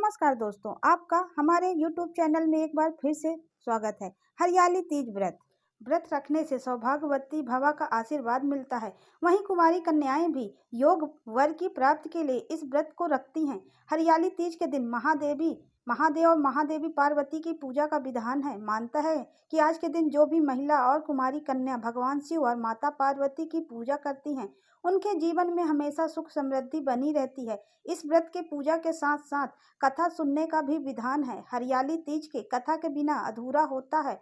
नमस्कार दोस्तों, आपका हमारे YouTube चैनल में एक बार फिर से स्वागत है। हरियाली तीज व्रत रखने से सौभाग्यवती भवा का आशीर्वाद मिलता है। वहीं कुमारी कन्याएं भी योग वर की प्राप्ति के लिए इस व्रत को रखती हैं। हरियाली तीज के दिन महादेव और महादेवी पार्वती की पूजा का विधान है। मानता है कि आज के दिन जो भी महिला और कुमारी कन्या भगवान शिव और माता पार्वती की पूजा करती हैं, उनके जीवन में हमेशा सुख समृद्धि बनी रहती है। इस व्रत के पूजा के साथ साथ कथा सुनने का भी विधान है। हरियाली तीज के कथा के बिना अधूरा होता है।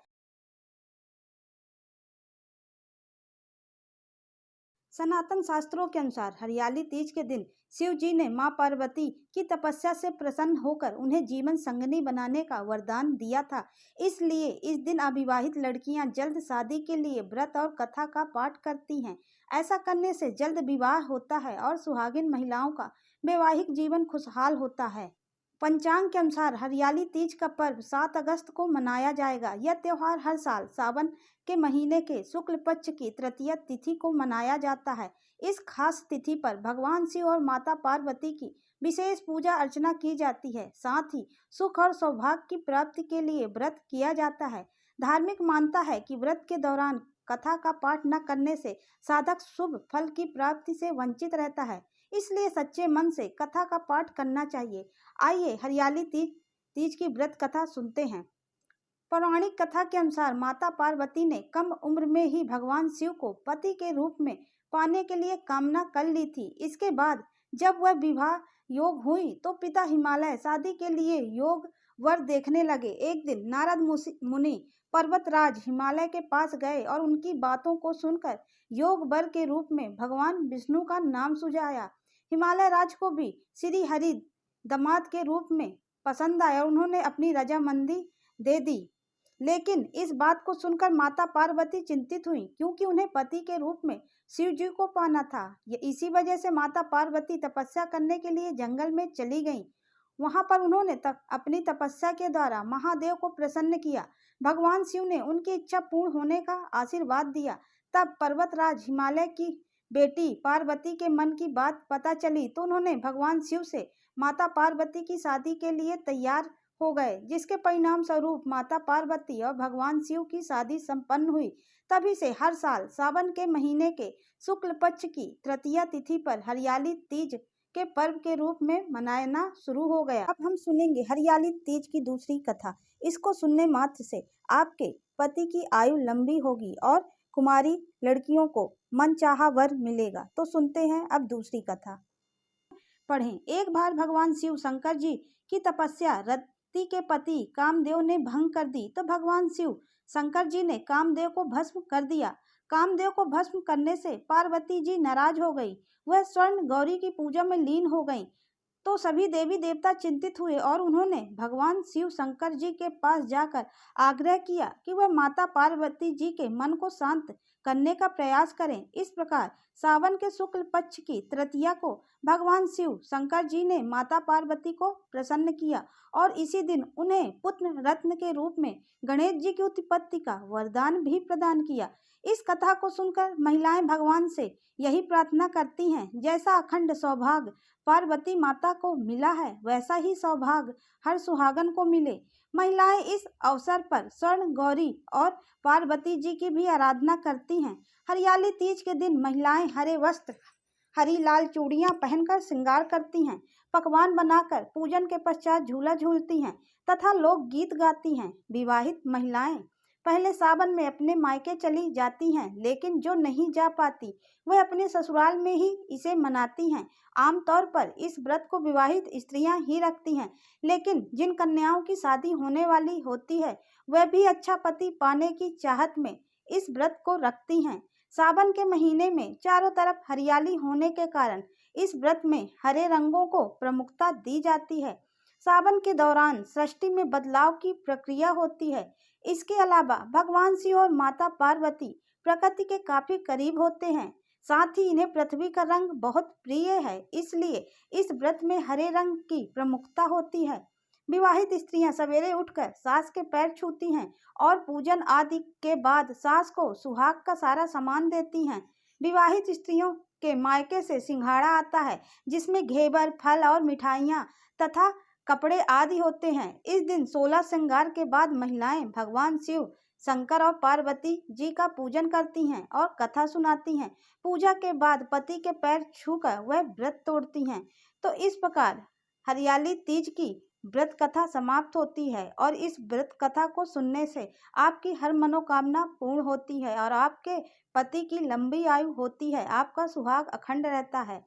सनातन शास्त्रों के अनुसार हरियाली तीज के दिन शिव जी ने मां पार्वती की तपस्या से प्रसन्न होकर उन्हें जीवन संगनी बनाने का वरदान दिया था। इसलिए इस दिन अविवाहित लड़कियां जल्द शादी के लिए व्रत और कथा का पाठ करती हैं। ऐसा करने से जल्द विवाह होता है और सुहागिन महिलाओं का वैवाहिक जीवन खुशहाल होता है। पंचांग के अनुसार हरियाली तीज का पर्व 7 अगस्त को मनाया जाएगा। यह त्योहार हर साल सावन के महीने के शुक्ल पक्ष की तृतीया तिथि को मनाया जाता है। इस खास तिथि पर भगवान शिव और माता पार्वती की विशेष पूजा अर्चना की जाती है। साथ ही सुख और सौभाग्य की प्राप्ति के लिए व्रत किया जाता है। धार्मिक मान्यता है कि व्रत के दौरान कथा का पाठ न करने से साधक शुभ फल की प्राप्ति से वंचित रहता है। इसलिए सच्चे मन से कथा का पाठ करना चाहिए। आइए हरियाली तीज की व्रत कथा सुनते हैं। पौराणिक कथा के अनुसार माता पार्वती ने कम उम्र में ही भगवान शिव को पति के रूप में पाने के लिए कामना कर ली थी। इसके बाद जब वह विवाह योग हुई तो पिता हिमालय शादी के लिए योग वर देखने लगे। एक दिन नारद मुनि पर्वतराज हिमालय के पास गए और उनकी बातों को सुनकर योग वर के रूप में भगवान विष्णु का नाम सुझाया। हिमालय राज को भी श्री हरि दामाद के रूप में पसंद आया। उन्होंने अपनी रजामंदी दे दी। लेकिन इस बात को सुनकर माता पार्वती चिंतित हुई, क्योंकि उन्हें पति के रूप में शिव जी को पाना था। इसी वजह से माता पार्वती तपस्या करने के लिए जंगल में चली गईं। वहां पर उन्होंने अपनी तपस्या के द्वारा महादेव को प्रसन्न किया। भगवान शिव ने उनकी इच्छा पूर्ण होने का आशीर्वाद दिया। तब पर्वतराज हिमालय की बेटी पार्वती के मन की बात पता चली तो उन्होंने भगवान शिव से माता पार्वती की शादी के लिए तैयार हो गए, जिसके परिणाम स्वरूप माता पार्वती और भगवान शिव की शादी संपन्न हुई। तभी से हर साल सावन के महीने के शुक्ल पक्ष की तृतीया तिथि पर हरियाली तीज के पर्व के रूप में मनाना शुरू हो गया। अब हम सुनेंगे हरियाली तीज की दूसरी कथा। इसको सुनने मात्र से आपके पति की आयु लंबी होगी और कुमारी लड़कियों को मनचाहा वर मिलेगा। तो सुनते हैं अब दूसरी कथा। पढ़ें। एक बार भगवान शिव शंकर जी की तपस्या रति के पति कामदेव ने भंग कर दी तो भगवान शिव शंकर जी ने कामदेव को भस्म कर दिया। कामदेव को भस्म करने से पार्वती जी नाराज हो गई। वह स्वर्ण गौरी की पूजा में लीन हो गई। तो सभी देवी देवता चिंतित हुए और उन्होंने भगवान शिव शंकर जी के पास जाकर आग्रह किया कि वह माता पार्वती जी के मन को शांत करने का प्रयास करें। इस प्रकार सावन के शुक्ल पक्ष की तृतीया को भगवान शिव शंकर जी ने माता पार्वती को प्रसन्न किया और इसी दिन उन्हें पुत्र रत्न के रूप में गणेश जी की उत्पत्ति का वरदान भी प्रदान किया। इस कथा को सुनकर महिलाएं भगवान से यही प्रार्थना करती हैं, जैसा अखंड सौभाग्य पार्वती माता को मिला है वैसा ही सौभाग्य हर सुहागन को मिले। महिलाएं इस अवसर पर स्वर्ण गौरी और पार्वती जी की भी आराधना करती हैं। हरियाली तीज के दिन महिलाएं हरे वस्त्र, हरी लाल चूड़ियां पहनकर श्रृंगार करती हैं, पकवान बनाकर पूजन के पश्चात झूला झूलती हैं तथा लोक गीत गाती हैं। विवाहित महिलाएं पहले सावन में अपने मायके चली जाती हैं, लेकिन जो नहीं जा पाती वह अपने ससुराल में ही इसे मनाती हैं। आमतौर पर इस व्रत को विवाहित स्त्रियां ही रखती हैं, लेकिन जिन कन्याओं की शादी होने वाली होती है वह भी अच्छा पति पाने की चाहत में इस व्रत को रखती हैं। सावन के महीने में चारों तरफ हरियाली होने के कारण इस व्रत में हरे रंगों को प्रमुखता दी जाती है। सावन के दौरान सृष्टि में बदलाव की प्रक्रिया होती है। इसके अलावा भगवान शिव और माता पार्वती प्रकृति के काफी करीब होते हैं। साथ ही इन्हें पृथ्वी का रंग बहुत प्रिय है, इसलिए इस व्रत में हरे रंग की प्रमुखता होती है। विवाहित स्त्रियां सवेरे उठकर सास के पैर छूती हैं और पूजन आदि के बाद सास को सुहाग का सारा सामान देती हैं। विवाहित स्त्रियों के मायके से सिंघाड़ा आता है, जिसमें घेवर, फल और मिठाइयाँ तथा कपड़े आदि होते हैं। इस दिन 16 श्रृंगार के बाद महिलाएं भगवान शिव, शंकर और पार्वती जी का पूजन करती हैं और कथा सुनाती हैं। पूजा के बाद पति के पैर छूकर वह व्रत तोड़ती हैं। तो इस प्रकार हरियाली तीज की व्रत कथा समाप्त होती है और इस व्रत कथा को सुनने से आपकी हर मनोकामना पूर्ण होती है और आपके पति की लंबी आयु होती है, आपका सुहाग अखंड रहता है।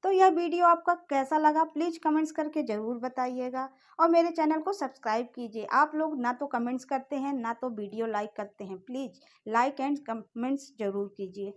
तो यह वीडियो आपका कैसा लगा प्लीज़ कमेंट्स करके ज़रूर बताइएगा और मेरे चैनल को सब्सक्राइब कीजिए। आप लोग ना तो कमेंट्स करते हैं ना तो वीडियो लाइक करते हैं, प्लीज़ लाइक एंड कमेंट्स ज़रूर कीजिए।